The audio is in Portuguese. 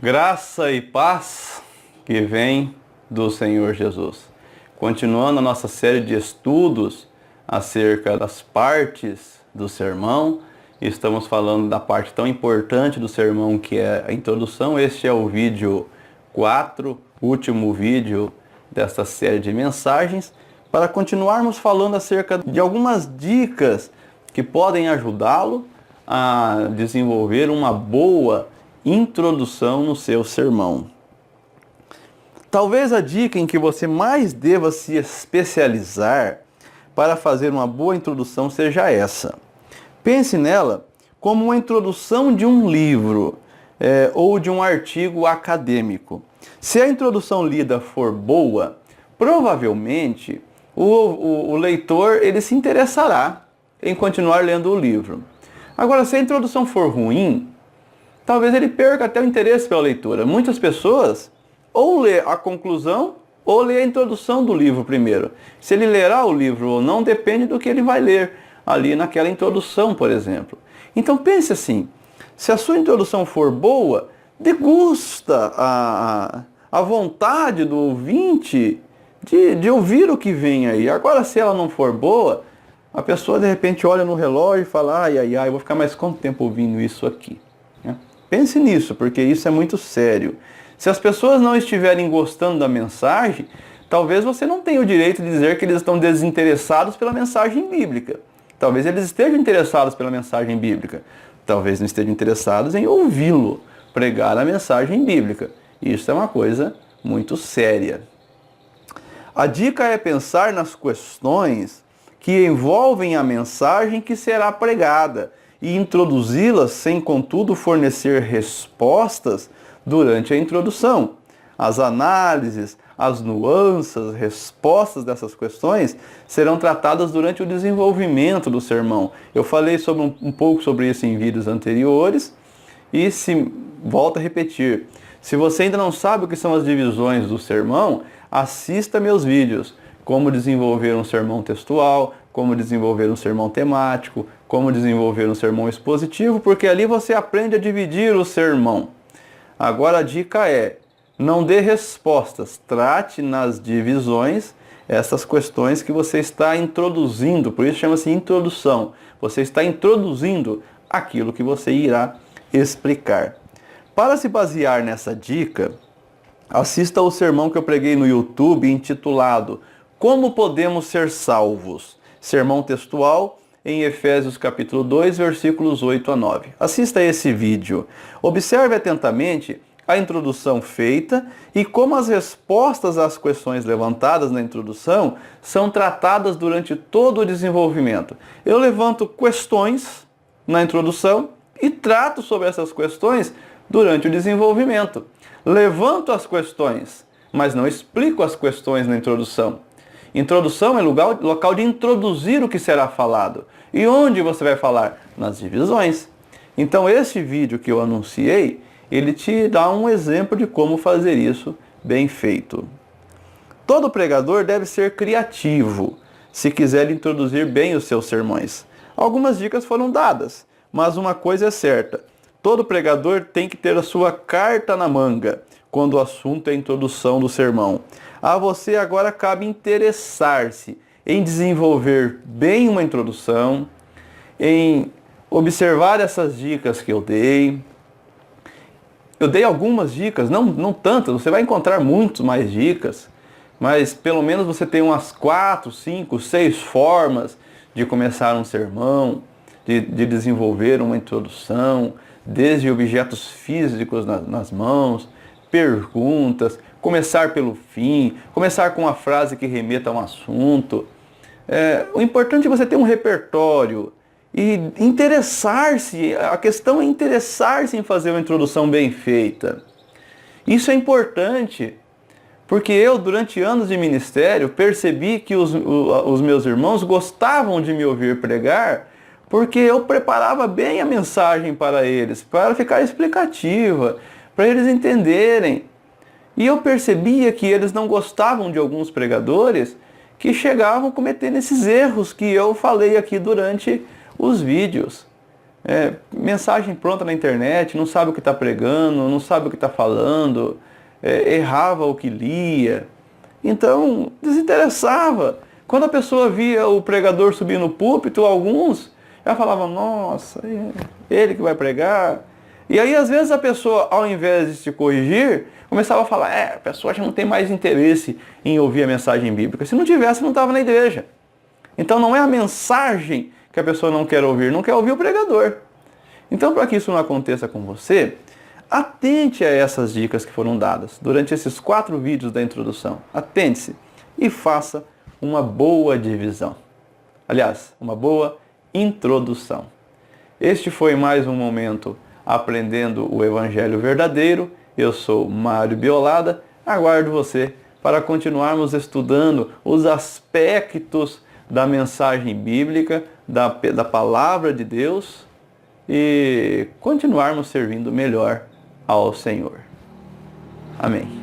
Graça e paz que vem do Senhor Jesus. Continuando a nossa série de estudos acerca das partes do sermão, estamos falando da parte tão importante do sermão que é a introdução. Este é o vídeo 4, último vídeo desta série de mensagens, para continuarmos falando acerca de algumas dicas que podem ajudá-lo a desenvolver uma boa introdução no seu sermão. Talvez a dica em que você mais deva se especializar para fazer uma boa introdução seja essa. Pense nela como uma introdução de um livro ou de um artigo acadêmico. Se a introdução lida for boa, provavelmente o leitor ele se interessará em continuar lendo o livro. Agora, se a introdução for ruim, talvez ele perca até o interesse pela leitura. Muitas pessoas ou lê a conclusão ou lê a introdução do livro primeiro. Se ele lerá o livro ou não, depende do que ele vai ler ali naquela introdução, por exemplo. Então pense assim, se a sua introdução for boa, degusta a vontade do ouvinte de ouvir o que vem aí. Agora, se ela não for boa, a pessoa de repente olha no relógio e fala, ai, eu vou ficar mais quanto tempo ouvindo isso aqui? Pense nisso, porque isso é muito sério. Se as pessoas não estiverem gostando da mensagem, talvez você não tenha o direito de dizer que eles estão desinteressados pela mensagem bíblica. Talvez eles estejam interessados pela mensagem bíblica. Talvez não estejam interessados em ouvi-lo pregar a mensagem bíblica. Isso é uma coisa muito séria. A dica é pensar nas questões que envolvem a mensagem que será pregada e introduzi-las sem, contudo, fornecer respostas durante a introdução. As análises, as nuances, respostas dessas questões serão tratadas durante o desenvolvimento do sermão. Eu falei um pouco sobre isso em vídeos anteriores e volto a repetir. Se você ainda não sabe o que são as divisões do sermão, assista meus vídeos. Como desenvolver um sermão textual, como desenvolver um sermão temático, como desenvolver um sermão expositivo, porque ali você aprende a dividir o sermão. Agora a dica é, não dê respostas, trate nas divisões essas questões que você está introduzindo, por isso chama-se introdução. Você está introduzindo aquilo que você irá explicar. Para se basear nessa dica, assista ao sermão que eu preguei no YouTube intitulado Como Podemos Ser Salvos? Sermão textual em Efésios capítulo 2, versículos 8 a 9. Assista a esse vídeo. Observe atentamente a introdução feita e como as respostas às questões levantadas na introdução são tratadas durante todo o desenvolvimento. Eu levanto questões na introdução e trato sobre essas questões durante o desenvolvimento. Levanto as questões, mas não explico as questões na introdução. Introdução é local de introduzir o que será falado. E onde você vai falar? Nas divisões. Então esse vídeo que eu anunciei, ele te dá um exemplo de como fazer isso bem feito. Todo pregador deve ser criativo, se quiser introduzir bem os seus sermões. Algumas dicas foram dadas, mas uma coisa é certa. Todo pregador tem que ter a sua carta na manga, quando o assunto é a introdução do sermão. A você agora cabe interessar-se em desenvolver bem uma introdução, em observar essas dicas que eu dei. Eu dei algumas dicas, não tantas, você vai encontrar muito mais dicas, mas pelo menos você tem umas 4, 5, 6 formas de começar um sermão, de desenvolver uma introdução, desde objetos físicos nas mãos, perguntas, começar pelo fim, começar com uma frase que remeta a um assunto. O importante é você ter um repertório e interessar-se, a questão é interessar-se em fazer uma introdução bem feita. Isso é importante, porque eu, durante anos de ministério, percebi que os meus irmãos gostavam de me ouvir pregar, porque eu preparava bem a mensagem para eles, para ficar explicativa, para eles entenderem. E eu percebia que eles não gostavam de alguns pregadores que chegavam cometendo esses erros que eu falei aqui durante os vídeos. mensagem pronta na internet, não sabe o que está pregando, não sabe o que está falando, errava o que lia. Então, desinteressava. Quando a pessoa via o pregador subir no púlpito, alguns já falavam, nossa, ele que vai pregar. E aí, às vezes, a pessoa, ao invés de se corrigir, começava a falar, a pessoa já não tem mais interesse em ouvir a mensagem bíblica. Se não tivesse, não estava na igreja. Então, não é a mensagem que a pessoa não quer ouvir o pregador. Então, para que isso não aconteça com você, atente a essas dicas que foram dadas durante esses 4 vídeos da introdução. Atente-se e faça uma boa divisão. Aliás, uma boa introdução. Este foi mais um momento aprendendo o Evangelho verdadeiro. Eu sou Mário Biolada. Aguardo você para continuarmos estudando os aspectos da mensagem bíblica, da palavra de Deus e continuarmos servindo melhor ao Senhor. Amém.